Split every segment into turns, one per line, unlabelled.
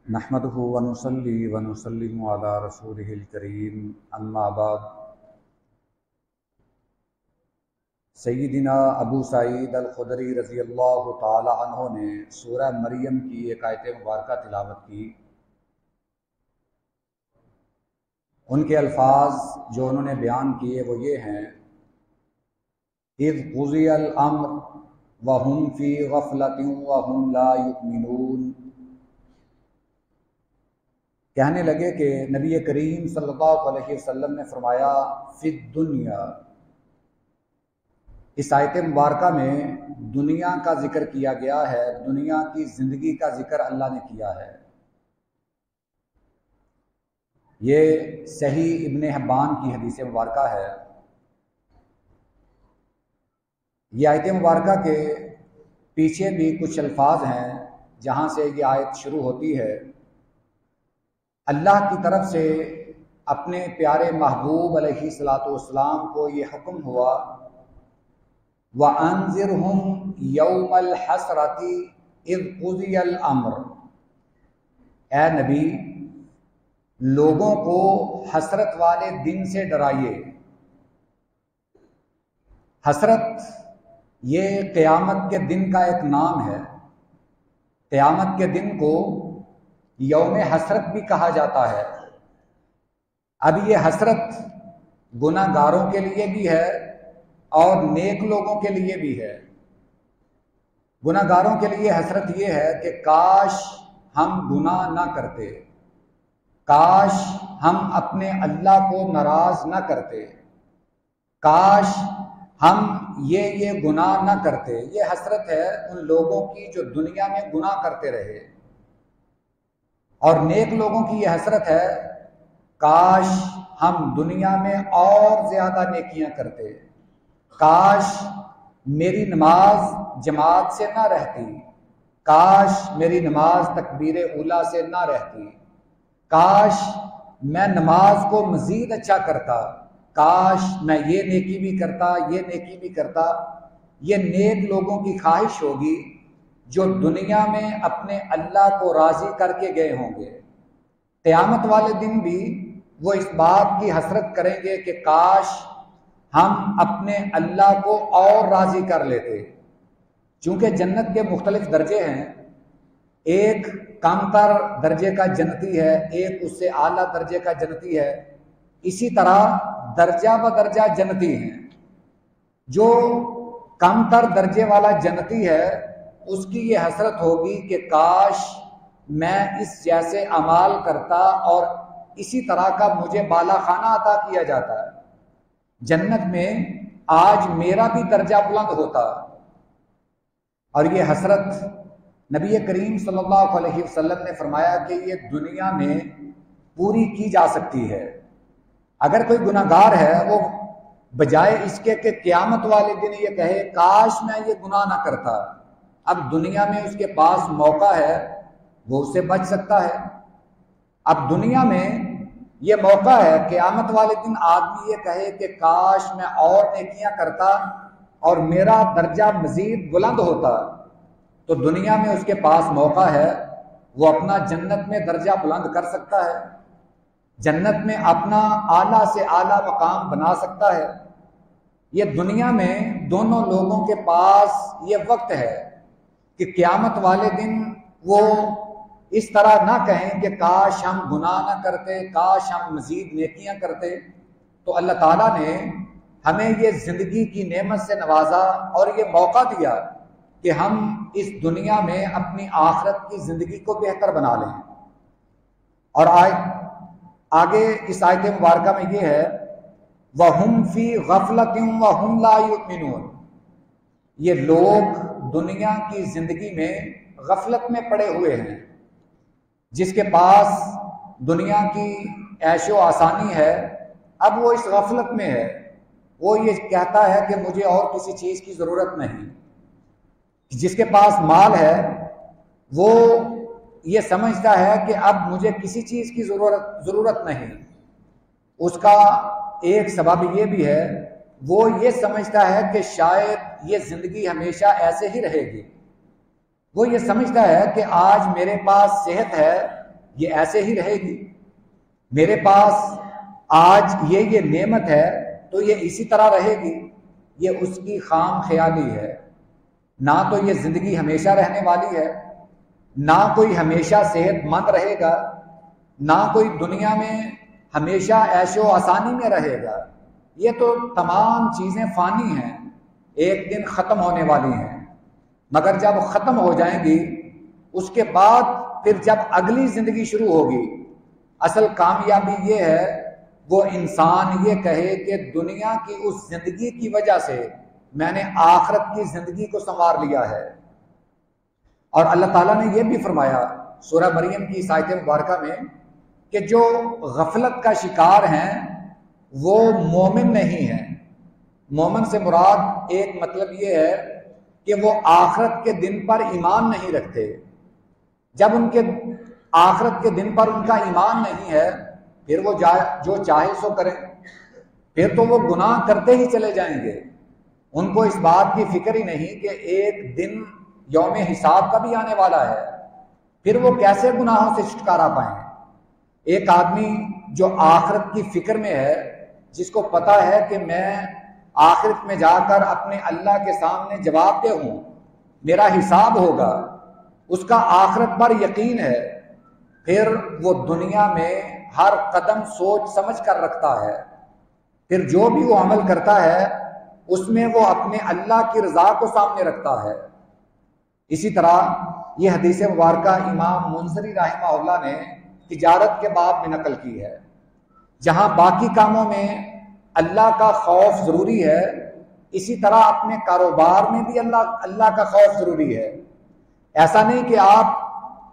नहमदुहु व नुसल्ली व नुसल्लिमु अला रसूलिहिल करीम, अम्मा बाद। सय्यिदिना अबू सईद अल खुदरी रज़ी अल्लाह ताला अन्हु ने सूरह मरियम की एक आयत मुबारका तिलावत की। उनके अल्फाज जो उन्होंने बयान किए वो ये हैं, इज़ क़ुज़ियल अम्र व हुम फ़ी ग़फ़लतिन व हुम ला युमिनून। कहने लगे कि नबी करीम सल्लल्लाहु अलैहि वसल्लम ने फरमाया, फिद दुनिया। इस आयत मुबारका में दुनिया का जिक्र किया गया है, दुनिया की ज़िंदगी का जिक्र अल्लाह ने किया है। ये सही इब्ने हिब्बान की हदीस मुबारका है। ये आयत मुबारका के पीछे भी कुछ अल्फाज हैं जहाँ से ये आयत शुरू होती है। अल्लाह की तरफ से अपने प्यारे महबूब अलैहिस्सलातु वस्सलाम को ये हुक्म हुआ, व अंज़िरहुम यौमल हसरती इज़ क़ुज़ियल अम्र। ए नबी, लोगों को हसरत वाले दिन से डराइए। हसरत ये क़यामत के दिन का एक नाम है। क़यामत के दिन को यौम हसरत भी कहा जाता है। अब ये हसरत गुनाहगारों के लिए भी है और नेक लोगों के लिए भी है। गुनाहगारों के लिए हसरत ये है कि काश हम गुनाह ना करते, काश हम अपने अल्लाह को नाराज ना करते, काश हम ये गुनाह ना करते। ये हसरत है उन लोगों की जो दुनिया में गुनाह करते रहे। और नेक लोगों की ये हसरत है, काश हम दुनिया में और ज्यादा नेकियां करते, काश मेरी नमाज जमात से ना रहती, काश मेरी नमाज तकबीर उला से ना रहती, काश मैं नमाज को मजीद अच्छा करता, काश मैं ये नेकी भी करता, ये नेकी भी करता। ये नेक लोगों की ख्वाहिश होगी जो दुनिया में अपने अल्लाह को राजी करके गए होंगे। क़यामत वाले दिन भी वो इस बात की हसरत करेंगे कि काश हम अपने अल्लाह को और राजी कर लेते। चूंकि जन्नत के मुख्तलिफ दर्जे हैं, एक कमतर दर्जे का जन्नती है, एक उससे आला दर्जे का जन्नती है। इसी तरह दर्जा ब दर्जा जन्नती हैं। जो कमतर दर्जे वाला जन्नती है उसकी ये हसरत होगी कि काश मैं इस जैसे अमाल करता और इसी तरह का मुझे बाला खाना अता किया जाता है, जन्नत में आज मेरा भी दर्जा बुलंद होता। और ये हसरत नबी करीम सल्लल्लाहु अलैहि वसल्लम ने फरमाया कि ये दुनिया में पूरी की जा सकती है। अगर कोई गुनाहगार है, वो बजाय इसके कि क़यामत वाले दिन ये कहे काश मैं ये गुनाह ना करता, अब दुनिया में उसके पास मौका है, वो उससे बच सकता है। अब दुनिया में ये मौका है, क़यामत वाले दिन आदमी ये कहे कि काश मैं और नेकियां करता और मेरा दर्जा मजीद बुलंद होता, तो दुनिया में उसके पास मौका है, वो अपना जन्नत में दर्जा बुलंद कर सकता है, जन्नत में अपना आला से आला मकाम बना सकता है। ये दुनिया में दोनों लोगों के पास ये वक्त है कि क़यामत वाले दिन वो इस तरह ना कहें कि काश हम गुनाह ना करते, काश हम मजीद नेकियां करते। तो अल्लाह ताला ने हमें ये ज़िंदगी की नेमत से नवाजा और ये मौका दिया कि हम इस दुनिया में अपनी आखिरत की ज़िंदगी को बेहतर बना लें। और आगे इस आयत मुबारका में ये है, वहुम फी गफलतिन व हुम ला युमिनून। ये लोग दुनिया की जिंदगी में गफलत में पड़े हुए हैं। जिसके पास दुनिया की ऐशो आसानी है, अब वो इस गफलत में है। वो ये कहता है कि मुझे और किसी चीज की जरूरत नहीं। जिसके पास माल है वो ये समझता है कि अब मुझे किसी चीज की जरूरत नहीं। उसका एक सबब ये भी है, वो ये समझता है कि शायद ये जिंदगी हमेशा ऐसे ही रहेगी। वो ये समझता है कि आज मेरे पास सेहत है یہ ایسے ہی رہے گی. میرے پاس آج یہ نعمت ہے تو یہ اسی طرح رہے گی. یہ اس کی خام خیالی ہے. نہ تو یہ زندگی ہمیشہ رہنے والی ہے، نہ کوئی ہمیشہ صحت مند رہے گا، نہ کوئی دنیا میں ہمیشہ عیش و آسانی میں رہے گا. یہ تو تمام چیزیں فانی ہیں، ایک دن ختم ہونے والی ہیں. مگر جب ختم ہو جائیں گی اس کے بعد پھر جب اگلی زندگی شروع ہوگی، اصل کامیابی یہ ہے وہ انسان یہ کہے کہ دنیا کی اس زندگی کی وجہ سے میں نے آخرت کی زندگی کو سنوار لیا ہے. اور اللہ تعالیٰ نے یہ بھی فرمایا سورہ مریم کی اس آیت مبارکہ میں کہ جو غفلت کا شکار ہیں وہ مومن نہیں ہیں. مومن سے مراد ایک مطلب یہ ہے کہ وہ آخرت کے دن پر ایمان نہیں رکھتے. جب ان کے آخرت کے دن پر ان کا ایمان نہیں ہے پھر وہ جو چاہے سو کریں، پھر تو وہ گناہ کرتے ہی چلے جائیں گے. ان کو اس بات کی فکر ہی نہیں کہ ایک دن یوم حساب کا بھی آنے والا ہے، پھر وہ کیسے گناہوں سے چھٹکارا پائیں. ایک آدمی جو آخرت کی فکر میں ہے، جس کو پتا ہے کہ میں آخرت میں جا کر اپنے اللہ کے سامنے جواب دہ ہوں، میرا حساب ہوگا، اس کا آخرت پر یقین ہے، پھر وہ دنیا میں ہر قدم سوچ سمجھ کر رکھتا ہے. پھر جو بھی وہ عمل کرتا ہے اس میں وہ اپنے اللہ کی رضا کو سامنے رکھتا ہے. اسی طرح یہ حدیث مبارکہ امام منذری رحمہ اللہ نے تجارت کے باب میں نقل کی ہے. جہاں باقی کاموں میں اللہ کا خوف ضروری ہے، اسی طرح اپنے کاروبار میں بھی اللہ کا خوف ضروری ہے. ایسا نہیں کہ آپ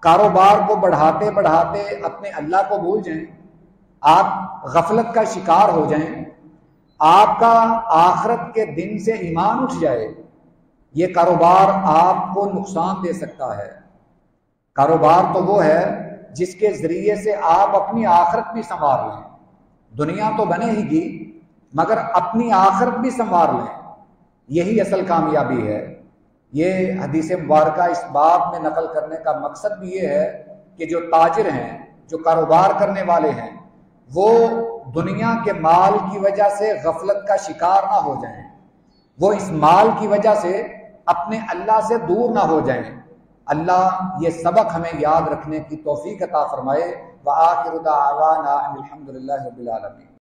کاروبار کو بڑھاتے بڑھاتے اپنے اللہ کو بھول جائیں، آپ غفلت کا شکار ہو جائیں، آپ کا آخرت کے دن سے ایمان اٹھ جائے. یہ کاروبار آپ کو نقصان دے سکتا ہے. کاروبار تو وہ ہے جس کے ذریعے سے آپ اپنی آخرت بھی سنوار لیں. دنیا تو بنے ہی گی مگر اپنی آخرت بھی سنوار لیں. یہی اصل کامیابی ہے. یہ حدیث مبارکہ اس باب میں نقل کرنے کا مقصد بھی یہ ہے کہ جو تاجر ہیں، جو کاروبار کرنے والے ہیں، وہ دنیا کے مال کی وجہ سے غفلت کا شکار نہ ہو جائیں، وہ اس مال کی وجہ سے اپنے اللہ سے دور نہ ہو جائیں. اللہ یہ سبق ہمیں یاد رکھنے کی توفیق عطا فرمائے. وآخر دعوانا ان الحمد للہ رب العالمین.